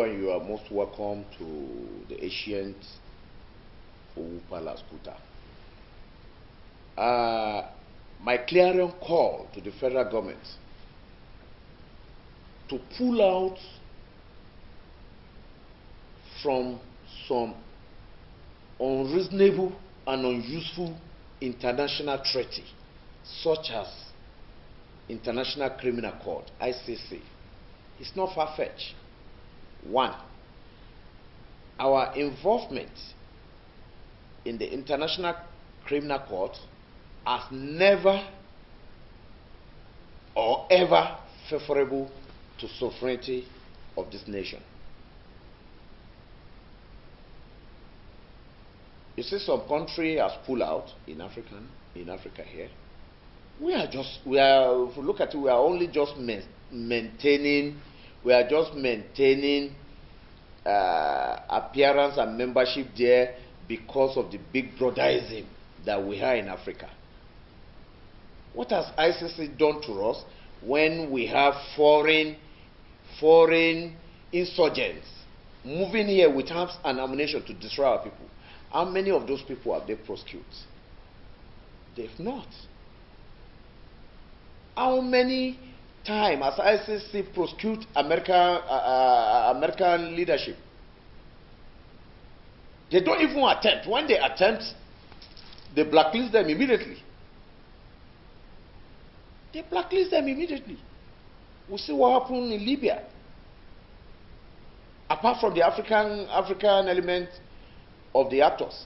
you, and you are most welcome to the ancient Owu Palace, Kuta. My clarion call to the federal government to pull out from some unreasonable and unuseful international treaty, such as International Criminal Court, ICC. It's not far-fetched. One, our involvement in the International Criminal Court has never or ever favorable to sovereignty of this nation. You see, some country has pulled out in Africa here. If you look at it, we are only just maintaining appearance and membership there because of the big brotherism that we have in Africa. What has ICC done to us when we have foreign insurgents moving here with arms and ammunition to destroy our people? How many of those people have they prosecuted? They've not. How many times has ICC prosecute American leadership? They don't even attempt. When they attempt, they blacklist them immediately. They blacklist them immediately. We see what happened in Libya. Apart from the African element of the actors,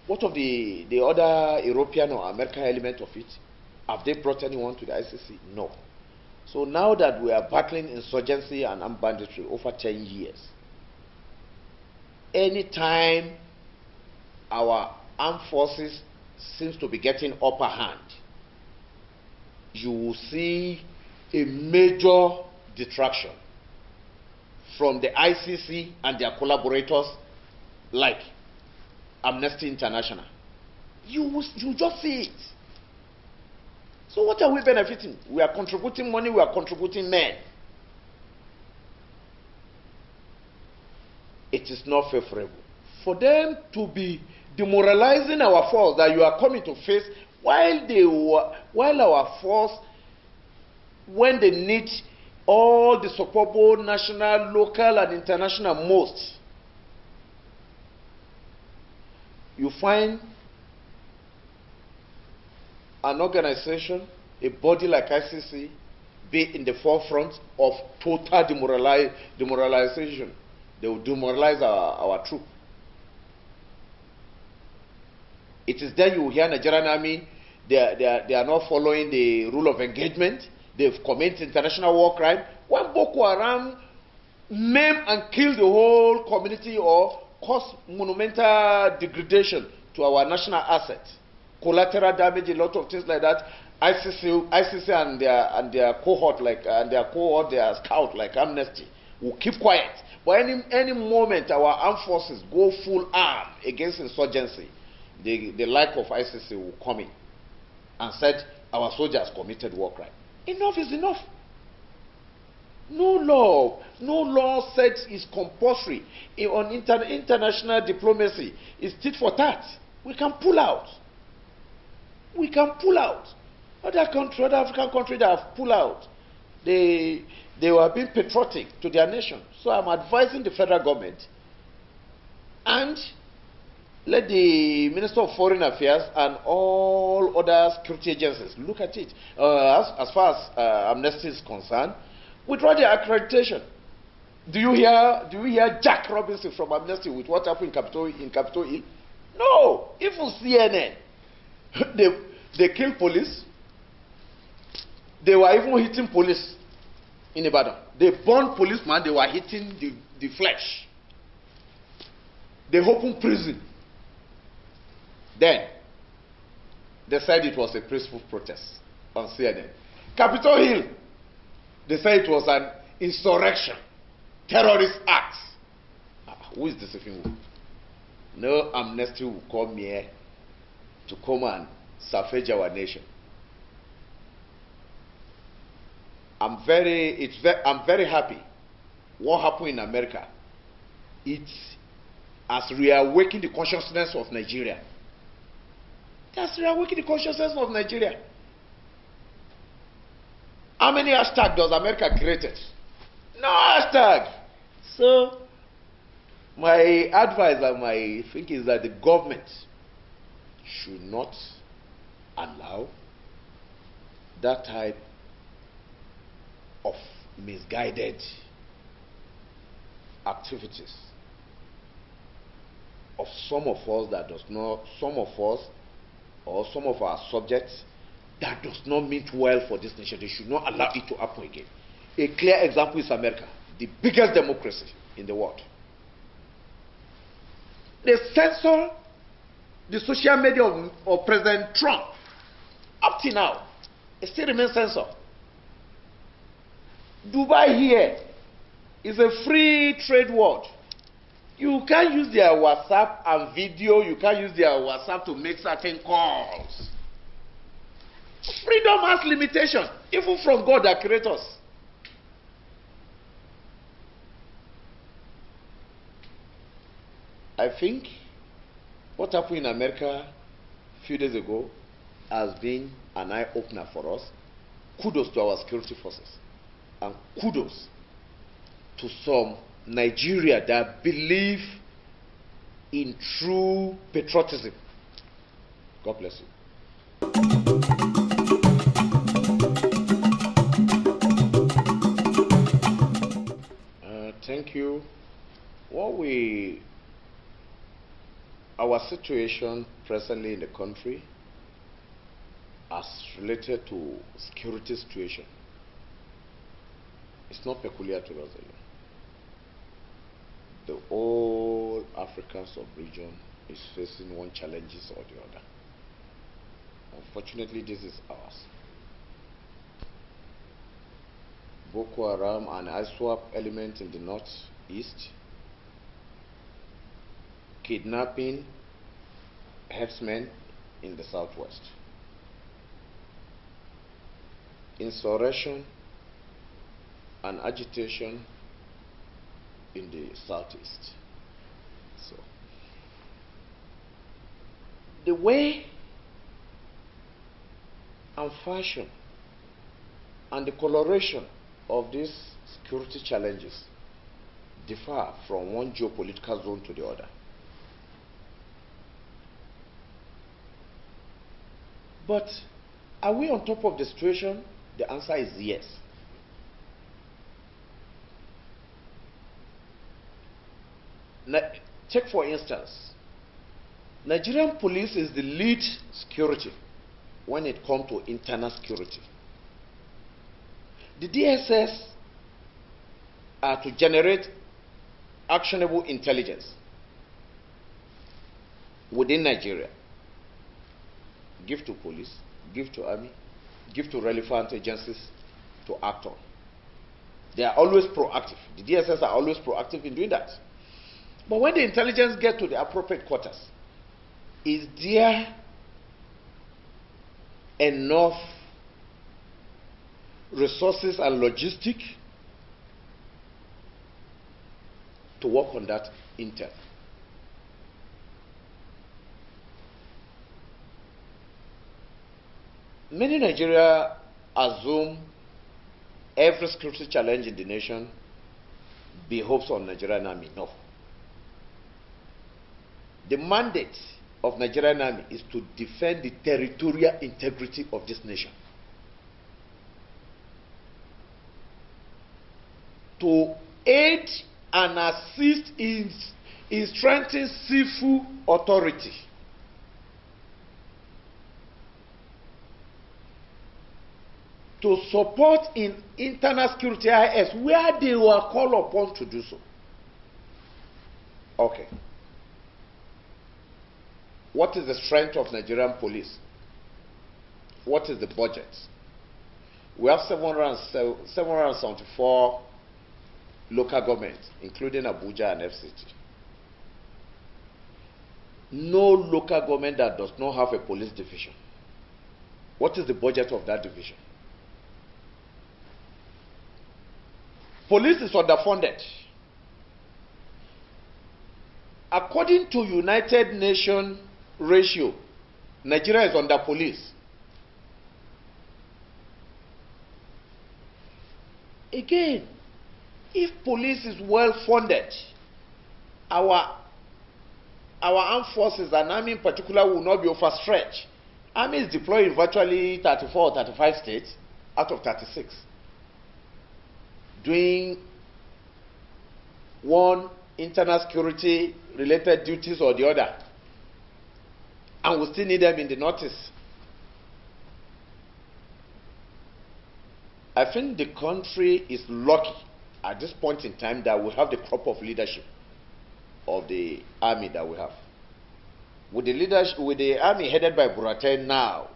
what of the other European or American element of it? Have they brought anyone to the ICC? No. So now that we are battling insurgency and armed banditry over 10 years, anytime our armed forces seems to be getting upper hand, you will see a major detraction from the ICC and their collaborators like Amnesty International. You just see it. So what are we benefiting? We are contributing money, we are contributing men. It is not favorable for them to be demoralizing our force that you are coming to face while our force, when they need all the support, both national, local, and international most. You find an organization, a body like ICC, be in the forefront of total demoralization. They will demoralize our troop. It is then you will hear Nigerian army, they are not following the rule of engagement. They've committed international war crime. When Boko Haram maim and kill the whole community or cause monumental degradation to our national assets, collateral damage, a lot of things like that, ICC and their cohort, their scout like Amnesty, will keep quiet. But any moment our armed forces go full arm against insurgency, the like of ICC will come in and said our soldiers committed war crime. Enough is enough. No law said it's compulsory on international diplomacy. It's tit for tat. We can pull out. We can pull out. Other African countries that have pulled out, they were being patriotic to their nation. So I'm advising the federal government and let the Minister of Foreign Affairs and all other security agencies look at it. As far as Amnesty is concerned, withdraw the accreditation. Do you hear Jack Robinson from Amnesty with what happened in Capitol Hill? No. Even CNN, they killed police. They were even hitting police in Ibadan. They burned policemen. They were hitting the flesh. They opened prison. Then they said it was a peaceful protest on CNN. Capitol Hill, they said it was an insurrection, terrorist act. Who is deceiving who? No Amnesty will come here to come and savage our nation. I'm very happy what happened in America it has reawakened the consciousness of Nigeria. It has reawakened the consciousness of Nigeria. How many hashtags does America created? No hashtag. So, my advice and my thinking is that the government should not allow that type of misguided activities of some of us that does not, some of us or some of our subjects that does not mean well for this nation. They should not allow it to happen again. A clear example is America, the biggest democracy in the world. They censor the social media of President Trump. Up to now, it still remains censored. Dubai here is a free trade world. You can't use their WhatsApp and video. You can't use their WhatsApp to make certain calls. Freedom has limitation, even from God that created us. I think what happened in America a few days ago has been an eye-opener for us. Kudos to our security forces. And kudos to some Nigeria that believe in true patriotism. God bless you. Thank you. Our situation presently in the country as related to security situation, it's not peculiar to us alone. The whole African sub-region is facing one challenges or the other. Unfortunately, this is ours. Boko Haram and ISWAP element in the northeast, kidnapping herdsmen in the southwest, insurrection and agitation in the southeast. So, the way and fashion and the coloration of these security challenges differ from one geopolitical zone to the other. But are we on top of the situation? The answer is yes. Take for instance, Nigerian police is the lead security when it comes to internal security. The DSS are to generate actionable intelligence within Nigeria. Give to police, give to army, give to relevant agencies to act on. They are always proactive. The DSS are always proactive in doing that. But when the intelligence gets to the appropriate quarters, is there enough resources and logistics to work on that intel? Many Nigeria assume every security challenge in the nation behoves on Nigerian army. No. The mandate of Nigerian army is to defend the territorial integrity of this nation, to aid and assist in strengthening civil authority, to support in internal security IS where they were called upon to do so. Okay. What is the strength of Nigerian police? What is the budget? We have 774 local governments, including Abuja and FCT. No local government that does not have a police division. What is the budget of that division? Police is underfunded. according to United Nations ratio, Nigeria is under police. Again, if police is well funded, our armed forces and army in particular will not be overstretched. Army is deployed in virtually 34 or 35 states out of 36, doing one internal security related duties or the other, and we still need them in the northeast. I think the country is lucky at this point in time that we have the crop of leadership of the army that we have. With the leadership, with the army headed by Buratai now,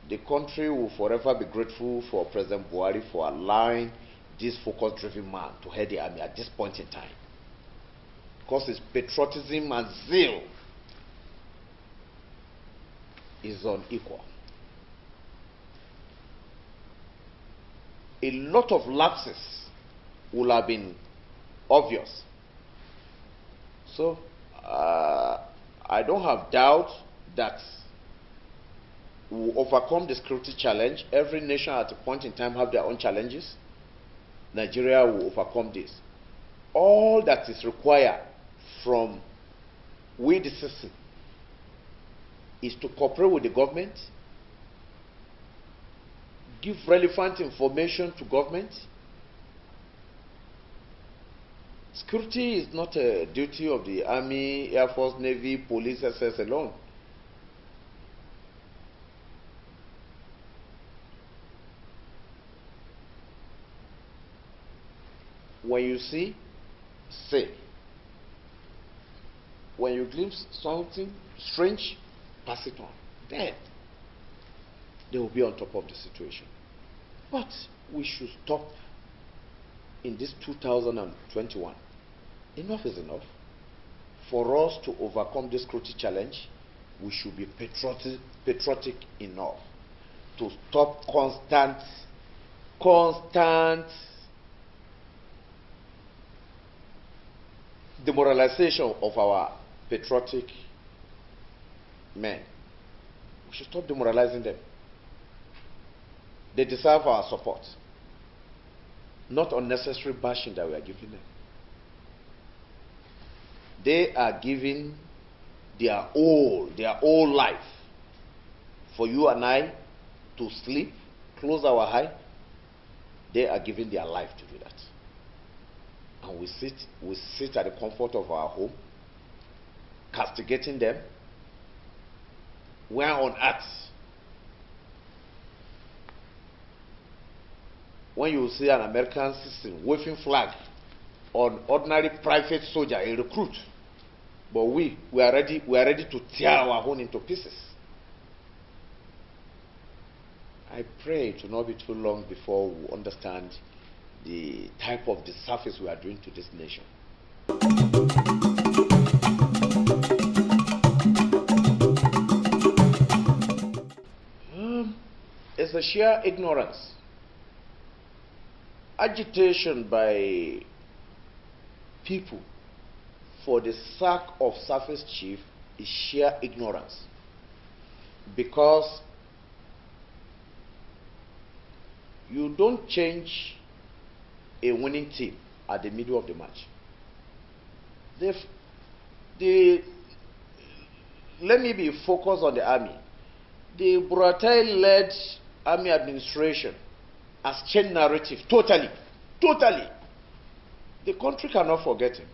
the country will forever be grateful for President Buhari for allowing this focus-driven man to head the army at this point in time. Because his patriotism and zeal is unequal. A lot of lapses will have been obvious. So, I don't have doubt that we will overcome the security challenge. Every nation at a point in time have their own challenges. Nigeria will overcome this. All that is required from we the citizen is to cooperate with the government, give relevant information to government. Security is not a duty of the Army, Air Force, Navy, Police, SS alone. When you see, say. When you glimpse something strange, pass it on. Then they will be on top of the situation. But we should stop in this 2021. Enough is enough. For us to overcome this security challenge, we should be patriotic enough to stop constant demoralization of our patriotic men. We should stop demoralizing them. They deserve our support, not unnecessary bashing that we are giving them. They are giving their whole life for you and I to sleep, close our eye. They are giving their life to do that. And we sit at the comfort of our home, castigating them. Where on earth, when you see an American citizen waving flag on ordinary private soldier, a recruit, but we are ready to tear our own into pieces. I pray it will not be too long before we understand the type of disservice we are doing to this nation. It's a sheer ignorance. Agitation by people for the sack of surface chief is sheer ignorance, because you don't change a winning team at the middle of the match. Let me be focused on the army. The Buratai-led army administration has changed narrative totally. The country cannot forget him.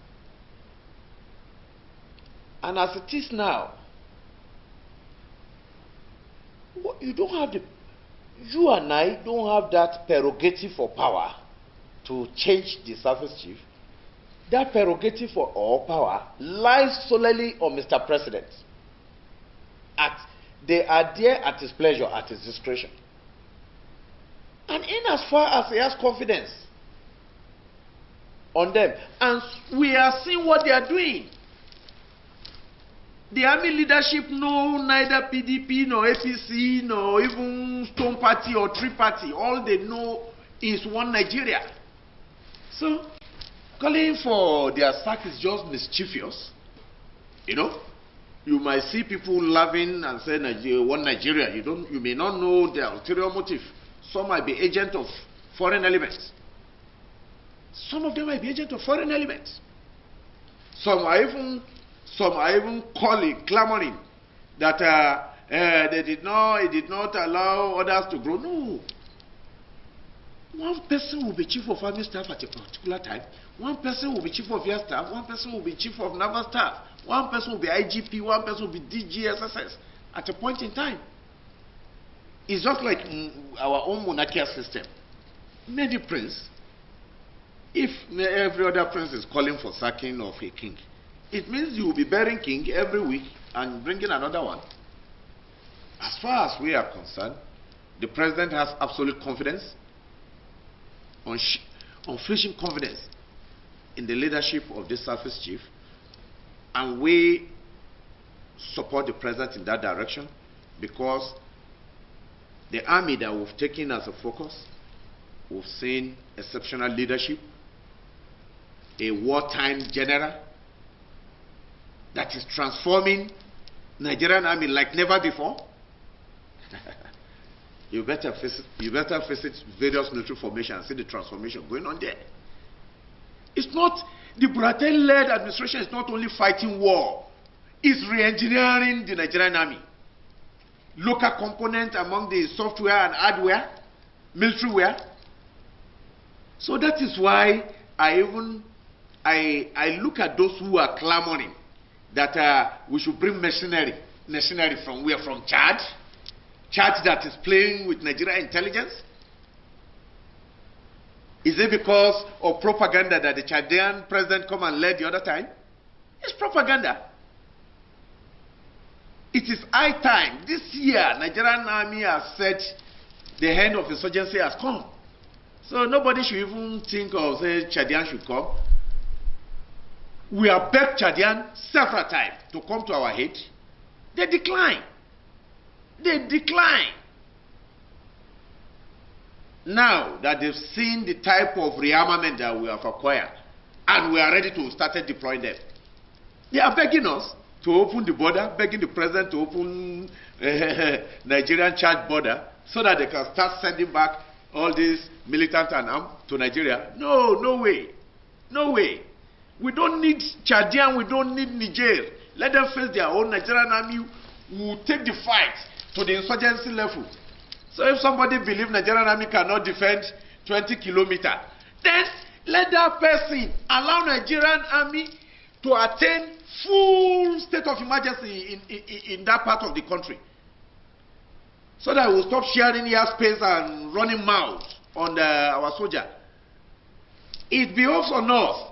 And as it is now, you and I don't have that prerogative for power to change the service chief. That prerogative or power lies solely on Mr. President. They are there at his pleasure, at his discretion. And in as far as he has confidence on them, and we are seeing what they are doing. The army leadership know neither PDP nor APC nor even Stone Party or Tree Party. All they know is one Nigeria. So Calling for their sack is just mischievous. You know, you might see people laughing and say one Nigeria. You may not know their ulterior motive. Some might be agents of foreign elements. Some of them might be agents of foreign elements. Some are even clamoring that it did not allow others to grow. No. One person will be chief of army staff at a particular time. One person will be chief of air staff. One person will be chief of naval staff. One person will be IGP. One person will be DGSSS at a point in time. It's just like our own monarchical system. Many prince, if every other prince is calling for sacking of a king, it means you will be burying king every week and bringing another one. As far as we are concerned, the president has absolute confidence, unflinching confidence in the leadership of this service chief, and we support the president in that direction because the army that we've taken as a focus, we've seen exceptional leadership, a wartime general that is transforming Nigerian army like never before. You better visit various military formations and see the transformation going on there. It's not, the Buratai-led administration is not only fighting war, it's re-engineering the Nigerian army. Local component among the software and hardware, military wear. So that is why I look at those who are clamoring that we should bring machinery from where? From Chad? Chad that is playing with Nigeria intelligence? Is it because of propaganda that the Chadian president come and led the other time? It's propaganda. It is high time. This year, Nigerian army has said the end of insurgency has come. So nobody should even think of say Chadian should come. We have begged Chadian several times to come to our aid. They decline. They decline. Now that they've seen the type of rearmament that we have acquired, and we are ready to start deploying them, they are begging us to open the border, begging the president to open Nigerian-Chad border so that they can start sending back all these militants and armed to Nigeria. No, no way. No way. We don't need Chadian, we don't need Niger. Let them face their own. Nigerian army will take the fight to the insurgency level. So if somebody believes Nigerian army cannot defend 20 kilometers, then let that person allow Nigerian army to attain full state of emergency in that part of the country. So that we will stop sharing airspace and running mouths on our soldier. It behoves on us.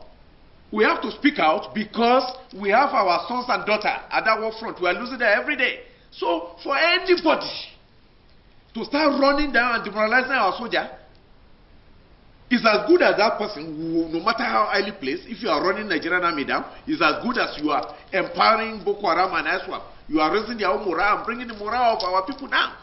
We have to speak out because we have our sons and daughters at that war front. We are losing them every day. So for anybody to start running down and demoralizing our soldier, is as good as that person, who, no matter how highly placed, if you are running Nigerian army down, is as good as you are empowering Boko Haram and ISWAP. You are raising their own morale and bringing the morale of our people down.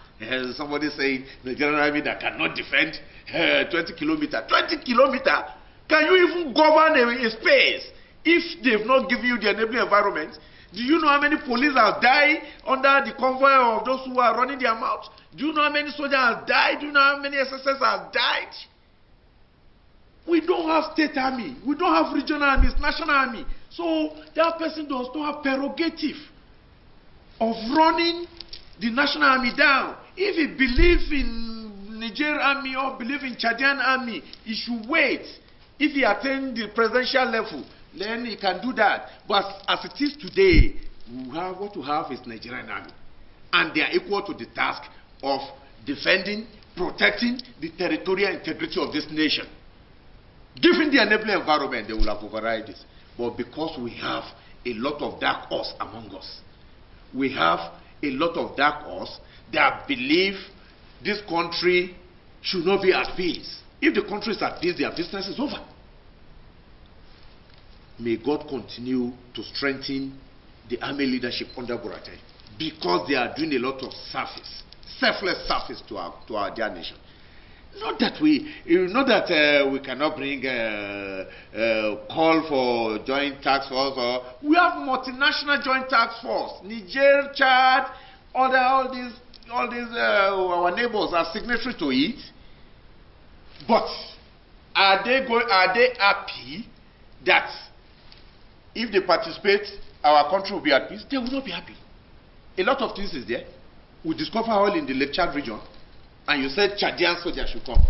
Somebody saying Nigerian army that cannot defend 20 kilometers. 20 kilometers? Can you even govern a space if they've not given you the enabling environment? Do you know how many police have died under the convoy of those who are running their mouths? Do you know how many soldiers have died? Do you know how many SSS have died? We don't have state army. We don't have regional army. It's national army. So that person does not have prerogative of running the national army down. If he believes in Niger army or believes in Chadian army, he should wait. If he attains the presidential level, then he can do that. But as it is today, what we have is Nigerian army. And they are equal to the task of defending, protecting the territorial integrity of this nation. Given the enabling environment, they will have override this. But because we have a lot of dark horse among us, we have a lot of dark horse that believe this country should not be at peace. If the country is at peace, their business is over. May God continue to strengthen the army leadership under Buratai, because they are doing a lot of service, selfless service to our dear nation. Not that we cannot bring call for joint task force. Or we have multinational joint task force. Niger, Chad, all these our neighbors are signatory to it. But are they happy that if they participate, our country will be at peace? They will not be happy. A lot of things is there. We discover oil in the Lake Chad region, and you said Chadian soldiers should come.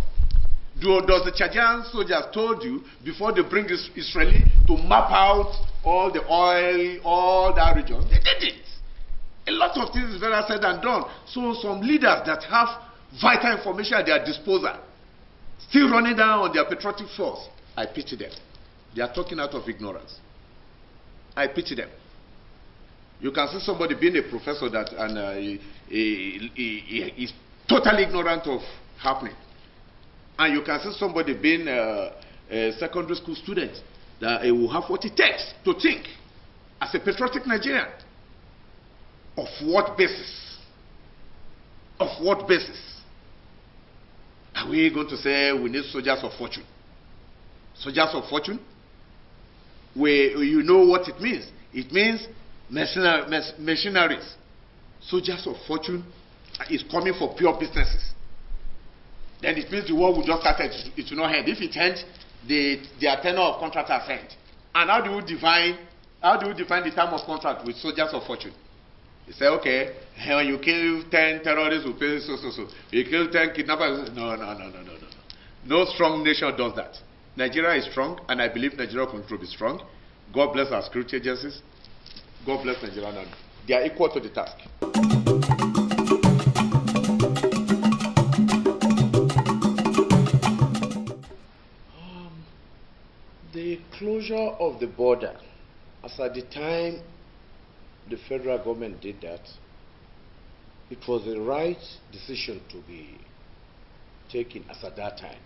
Does the Chadian soldiers told you before they bring this Israeli to map out all the oil, all that region? They did it. A lot of things is better said than done. So some leaders that have vital information at their disposal, still running down on their patriotic force, I pity them. They are talking out of ignorance. I pity them. You can see somebody being a professor that he is totally ignorant of happening. And you can see somebody being a secondary school student that he will have what it takes to think as a patriotic Nigerian. Of what basis? Of what basis? Are we going to say we need soldiers of fortune? Soldiers of fortune? You know what it means. It means mercenaries. Soldiers of fortune is coming for pure businesses. Then it means the war will just start, it will not end. If it ends, their tenure of contract has ended. And how do you define the term of contract with soldiers of fortune? You say, okay, when you kill 10 terrorists, you pay so. You kill 10 kidnappers. No. No strong nation does that. Nigeria is strong, and I believe Nigeria will be strong. God bless our security agencies. God bless Nigeria. They are equal to the task. The closure of the border, as at the time the federal government did that, it was the right decision to be taken as at that time.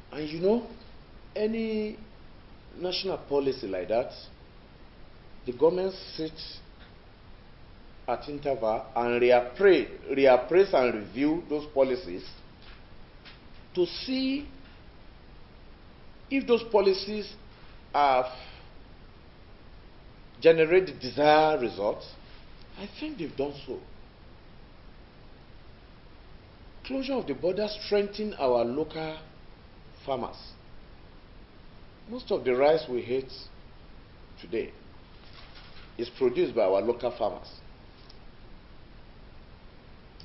And you know, any national policy like that, the government sits at interval and reappraise and review those policies to see if those policies have generated the desired results. I think they've done so. Closure of the border strengthened our local farmers. Most of the rice we eat today is produced by our local farmers.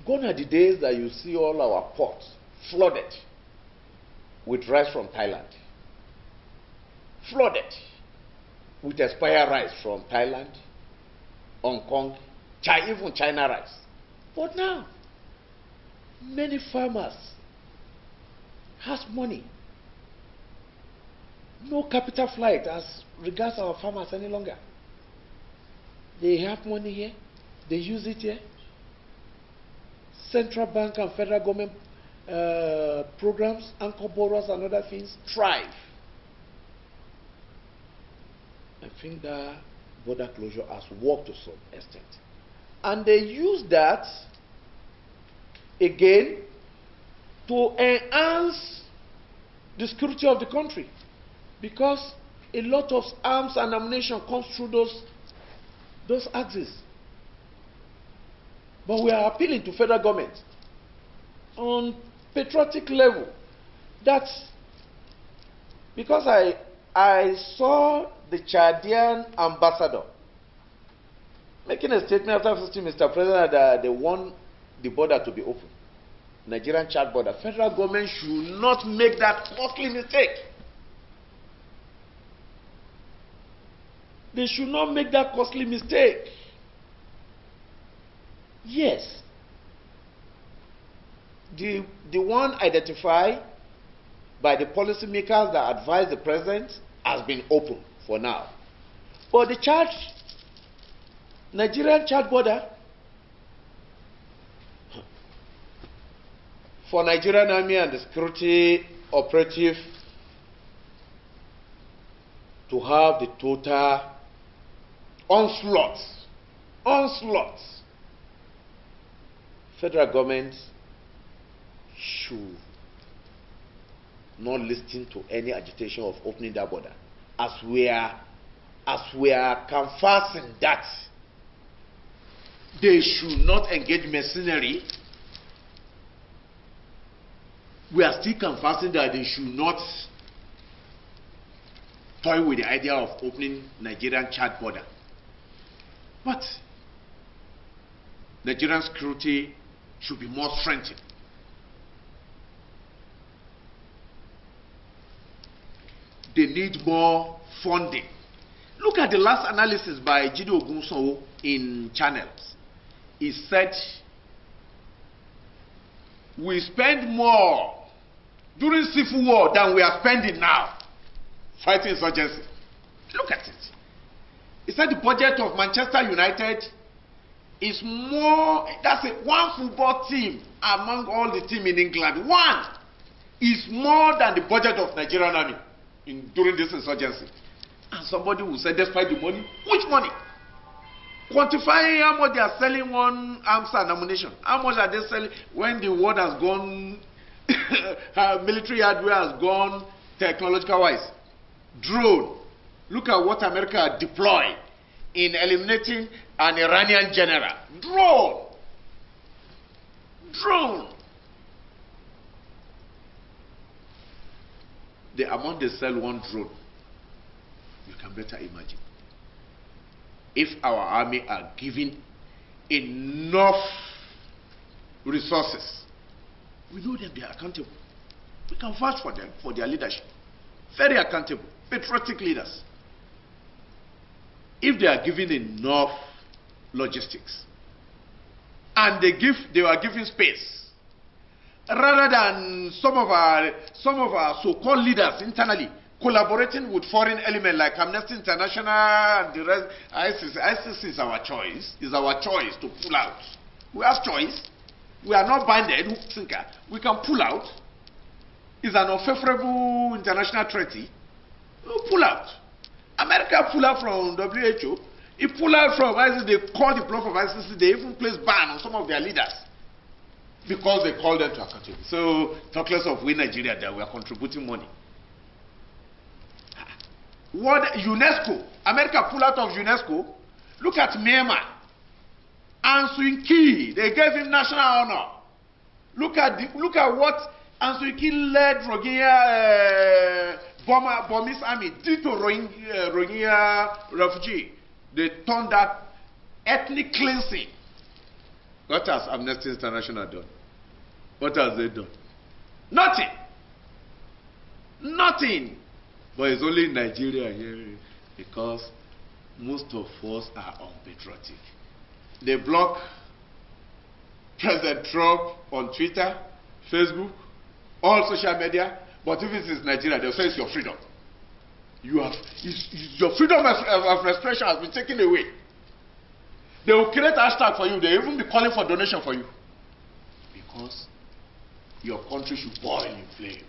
Gone are the days that you see all our ports flooded with rice from Thailand. Flooded with expired rice from Thailand, Hong Kong, even China rice. But now, many farmers has money. No capital flight as regards our farmers any longer. They have money here. They use it here. Central bank and federal government programs, anchor borrowers and other things thrive. I think that border closure has worked to some extent. And they use that again to enhance the security of the country, because a lot of arms and ammunition comes through those axes. But we are appealing to federal government on patriotic level. That's because I saw the Chadian ambassador making a statement after visiting Mr. President that they want the border to be open. Nigerian Chad border. Federal government should not make that costly mistake. They should not make that costly mistake. Yes. The one identified by the policymakers that advise the president has been open for now. But the Nigerian Chad border, for Nigerian Army and the security operative to have the total onslaught, federal government should not listening to any agitation of opening that border. As we are canvassing that they should not engage mercenary, we are still canvassing that they should not toy with the idea of opening Nigerian-Chad border. But Nigerian security should be more strengthened. They need more funding. Look at the last analysis by Jide Ogunsowo in Channels. He said, we spend more during civil war than we are spending now fighting insurgency. Look at it. He said the budget of Manchester United is more, that's it, one football team among all the teams in England. One is more than the budget of Nigerian army during this insurgency. And somebody will say, despite the money, which money? Quantifying how much they are selling one arms and ammunition. How much are they selling when the world has gone, military hardware has gone technological wise? Drone. Look at what America deployed in eliminating an Iranian general. Drone. Drone. The amount they sell one drone, you can better imagine. If our army are given enough resources, we know that they are accountable. We can vouch for them, for their leadership. Very accountable, patriotic leaders. If they are given enough logistics, and they are given space, rather than some of our so-called leaders internally collaborating with foreign elements like Amnesty International and the rest, ISIS is our choice. Is our choice to pull out. We have choice. We are not binded. We can pull out. It's an unfavorable international treaty. We'll pull out. America pull out from WHO. It pull out from ISIS. They call the bluff of ISIS. They even place ban on some of their leaders because they call them to accountability. So talk less of we Nigeria that we are contributing money. What UNESCO? America pull out of UNESCO. Look at Myanmar. Aung San Suu Kyi, they gave him national honor. Look at what Aung San Suu Kyi led Rohingya Burmese army did to Rohingya refugee. They turned that ethnic cleansing. What has Amnesty International done? What has they done? Nothing. Nothing. But it's only Nigeria here because most of us are unpatriotic. They block President Trump on Twitter, Facebook, all social media. But if it is Nigeria, they'll say it's your freedom. Your freedom of expression has been taken away. They will create hashtag for you. They will even be calling for donation for you. Because your country should boil in flame.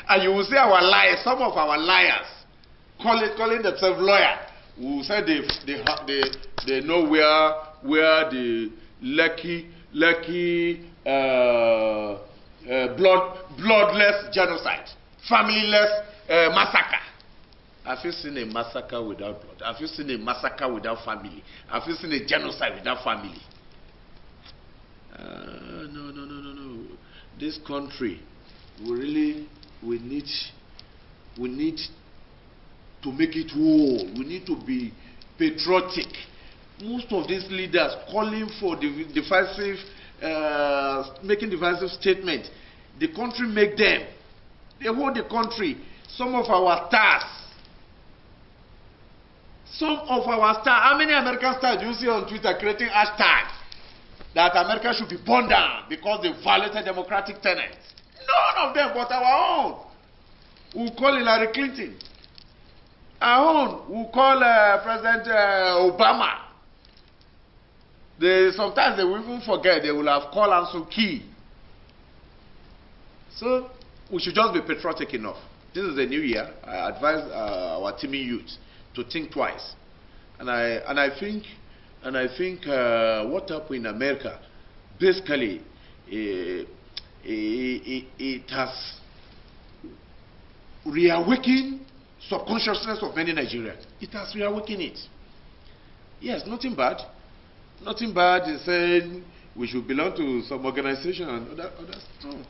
And you will see our liars, some of our liars, calling themselves lawyers, who say they know where the lucky bloodless genocide, familyless massacre. Have you seen a massacre without blood? Have you seen a massacre without family? Have you seen a genocide without family? No. This country, we need to make it whole. We need to be patriotic. Most of these leaders calling for making divisive statement. The country make them. They hold the country. Some of our stars. How many American stars do you see on Twitter creating hashtags that America should be burned down because they violated democratic tenets? None of them but our own. We'll call Hillary Clinton. Our own. We'll call President Obama. Sometimes they will even forget. They will have called Aung San Suu Kyi. So we should just be patriotic enough. This is a new year. I advise our teaming youth to think twice. And I think what happened in America, basically, it has reawakened subconsciousness of many Nigerians. It has reawakened it. Yes, nothing bad. Nothing bad in saying we should belong to some organization and other stuff.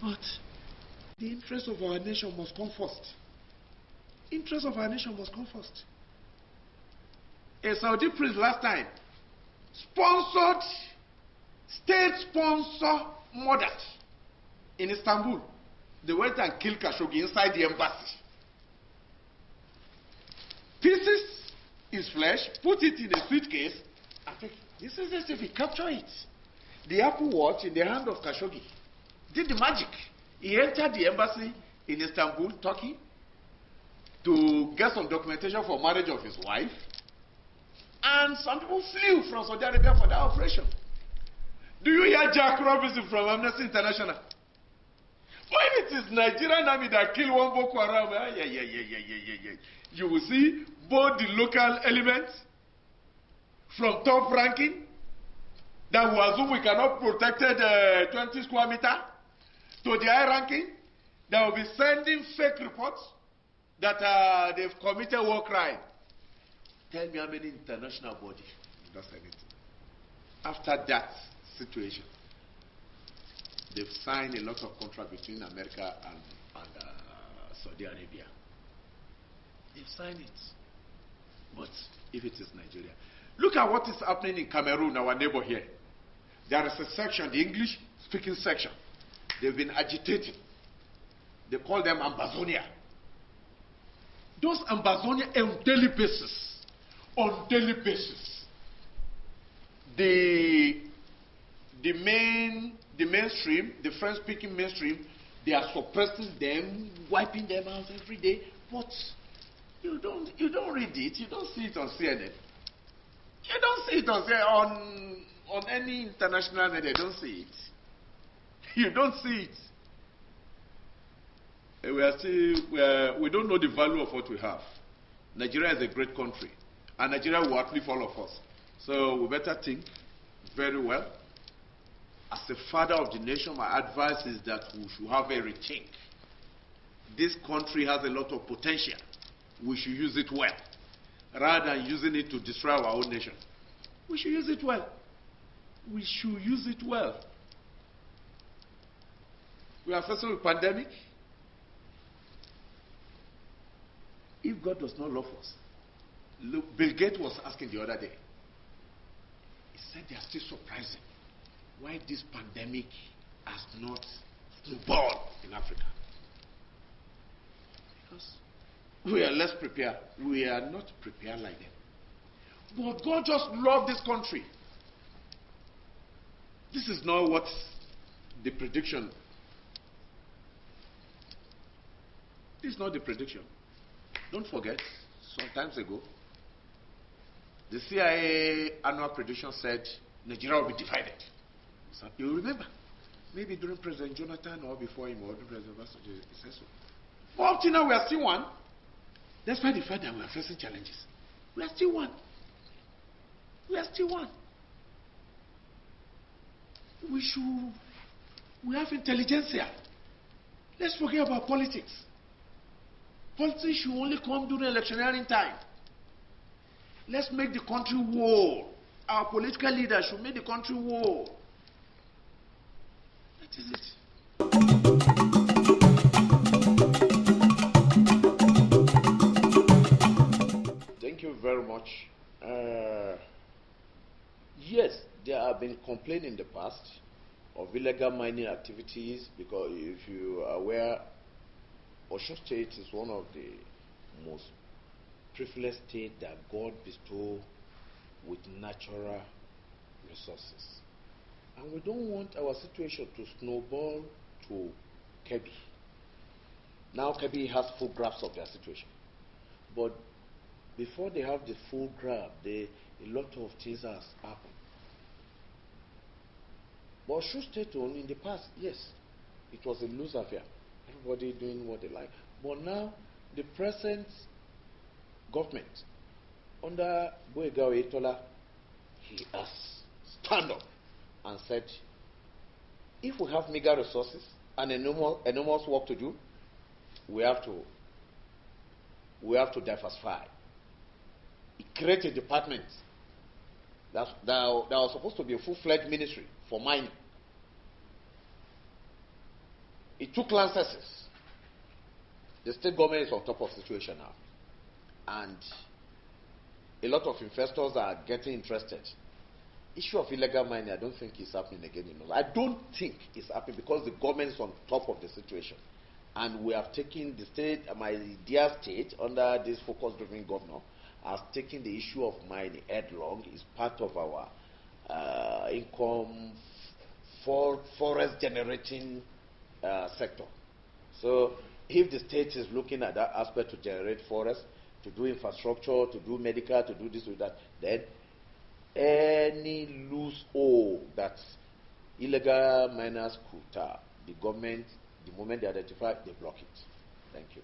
But the interest of our nation must come first. Interest of our nation must come first. A Saudi prince last time sponsored, state-sponsored murders in Istanbul. They went and killed Khashoggi inside the embassy. Pieces his flesh, put it in a suitcase, and take it. This is as if he captured it. The Apple Watch in the hand of Khashoggi did the magic. He entered the embassy in Istanbul, Turkey, to get some documentation for marriage of his wife. And some people flew from Saudi Arabia for that operation. Do you hear Jack Robinson from Amnesty International? When it is Nigerian army that kill one Boko Haram, you will see both the local elements from top ranking that will assume we cannot protected 20 square meter to the high ranking that will be sending fake reports that they've committed war crime. Tell me how many international bodies does anything. After that situation, they've signed a lot of contract between America and Saudi Arabia. They've signed it. But if it is Nigeria, look at what is happening in Cameroon, our neighbor here. There is a section, the English-speaking section. They've been agitating. They call them Ambazonia. Those Ambazonia on daily basis, the mainstream, the French-speaking mainstream, they are suppressing them, wiping them out every day. But you don't read it. You don't see it on CNN. You don't see it on any international media. You don't see it. You don't see it. We don't know the value of what we have. Nigeria is a great country, and Nigeria will outlive all of us. So we better think very well. As a father of the nation, my advice is that we should have a rethink. This country has a lot of potential. We should use it well, rather than using it to destroy our own nation. We should use it well. We should use it well. We are facing with pandemic. If God does not love us, look, Bill Gates was asking the other day. He said they are still surprising why this pandemic has not snowballed in Africa. Because we are less prepared. We are not prepared like them. But God just loved this country. This is not what the prediction. This is not the prediction. Don't forget, some times ago, the CIA annual prediction said Nigeria will be divided. So you remember, maybe during President Jonathan or before him or during President Obasanjo, he said so. But up till now, we are still one. Despite the fact that we are facing challenges, we are still one. We are still one. We have intelligentsia. Let's forget about politics. Politics should only come during electioneering time. Let's make the country whole. Our political leaders should make the country whole. That is it. Thank you very much. Yes, there have been complaints in the past of illegal mining activities, because if you are aware, Osun State is one of the most privileged states that God bestowed with natural resources. And we don't want our situation to snowball to Kebbi. Now Kebbi has full grasp of their situation. But before they have the full grasp, a lot of things has happened. But Osun State in the past, yes, it was a loose affair. Everybody doing what they like. But now, the present government, under Boyega Oyetola, he has stand up and said, If we have meager resources and enormous work to do, we have to diversify. Create a department that was supposed to be a full-fledged ministry for mining. It took land cesses. The state government is on top of the situation now. And a lot of investors are getting interested. Issue of illegal mining, I don't think it's happening again. I don't think it's happening because the government is on top of the situation. And we have taken the state, my dear state, under this focus-driven governor, has taken the issue of mining headlong. It's part of our income for forest-generating sector. So if the state is looking at that aspect to generate forest, to do infrastructure, to do medical, to do this or that, then any loose hole that illegal miners could the government, the moment they identify, they block it. Thank you.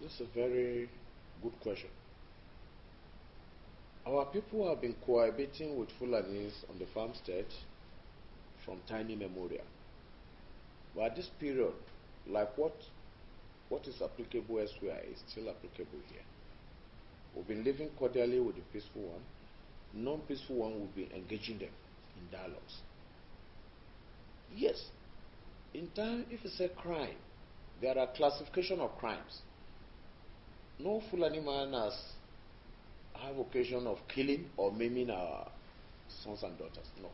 This is a very good question. Our people have been cohabiting with Fulanis on the farmstead from time immemorial. But at this period, like what is applicable elsewhere is still applicable here. We've been living cordially with the peaceful one. Non-peaceful one will be engaging them in dialogues. Yes, in time, if it's a crime, there are classification of crimes. No Fulani man has have occasion of killing or maiming our sons and daughters. No.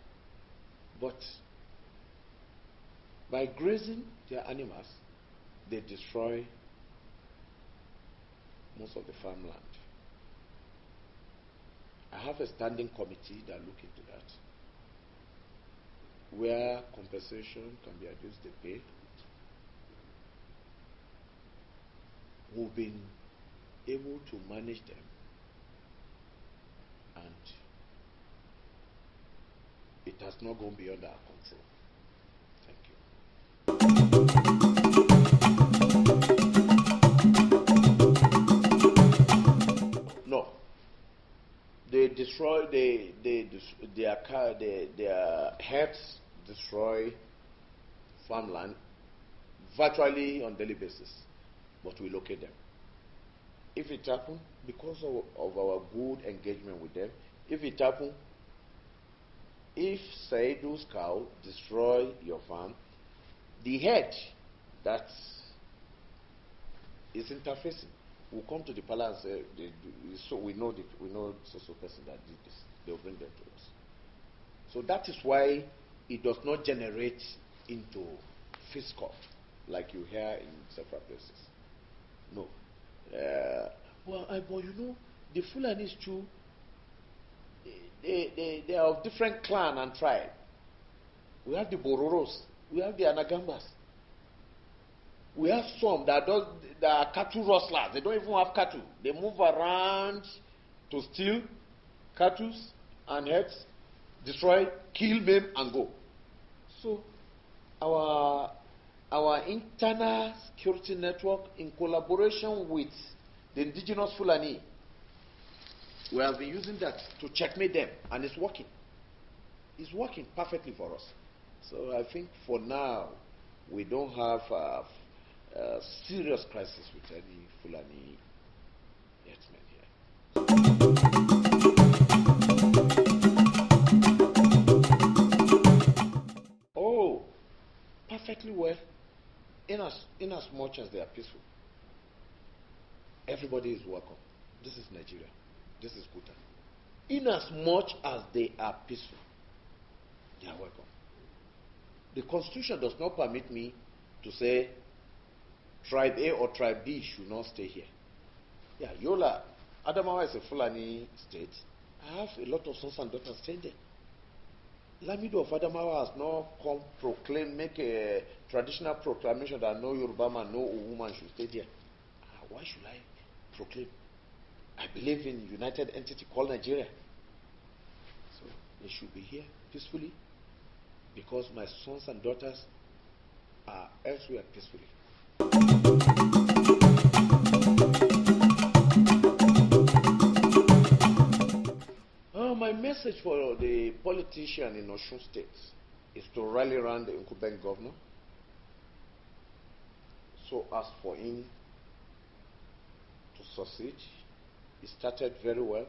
But by grazing their animals, they destroy most of the farmland. I have a standing committee that look into that. Where compensation can be adduced, they pay. We've been able to manage them, and it has not gone beyond our control. Thank you. No. They destroy their herds destroy farmland virtually on daily basis, but we locate them. If it happens, because of our good engagement with them, if it happens, if Saidu's cow destroy your farm, the head that is interfacing will come to the palace and say, so we know so person that did this. They will bring them to us. So that is why it does not generate into fiscal like you hear in several places. No. But you know, the Fulanis too, they are of different clan and tribe. We have the Bororos, we have the Anagambas. We have some that are cattle rustlers. They don't even have cattle. They move around to steal cattle and herds, destroy, kill, maim, and go. So our internal security network, in collaboration with the indigenous Fulani, we have been using that to checkmate them, and it's working. It's working perfectly for us. So I think for now, we don't have a serious crisis with any Fulani herdsmen here. Oh, perfectly well. In as much as they are peaceful, everybody is welcome. This is Nigeria. This is Kuta. In as much as they are peaceful, they are welcome. The Constitution does not permit me to say tribe A or tribe B should not stay here. Yeah, Yola, Adamawa is a Fulani state. I have a lot of sons and daughters staying there. Lamido of Adamawa has not come make a traditional proclamation that no Yoruba man, no woman should stay there. Why should I proclaim? I believe in a united entity called Nigeria. So they should be here peacefully, because my sons and daughters are elsewhere peacefully. message for the politician in Osun State is to rally around the incumbent governor so as for him to succeed. He started very well.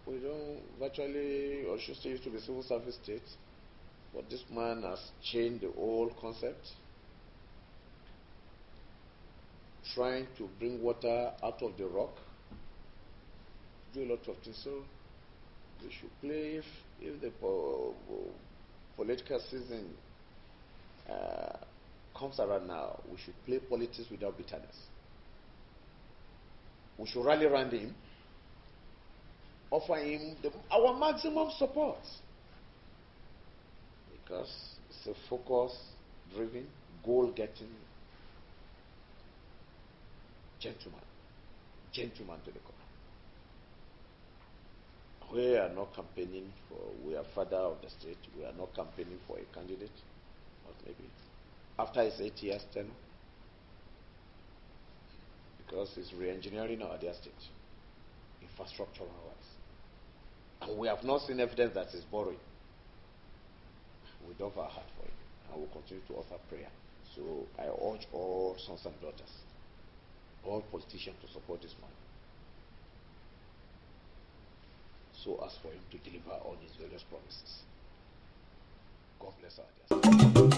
We don't virtually Osun State used to be a civil service state, but this man has changed the whole concept, trying to bring water out of the rock, do a lot of things. So they should play if the political season comes around now, we should play politics without bitterness. We should rally around him, offer him our maximum support, because it's a focus-driven, goal-getting gentleman to the core. We are not campaigning for, we are father of the state, we are not campaigning for a candidate, but maybe after his 8 years tenure, because it's re-engineering our state, infrastructural wise. And we have not seen evidence that it's borrowing. We don't have our heart for it, and we'll continue to offer prayer. So I urge all sons and daughters, all politicians to support this man, so as for him to deliver on his various promises. God bless our dear.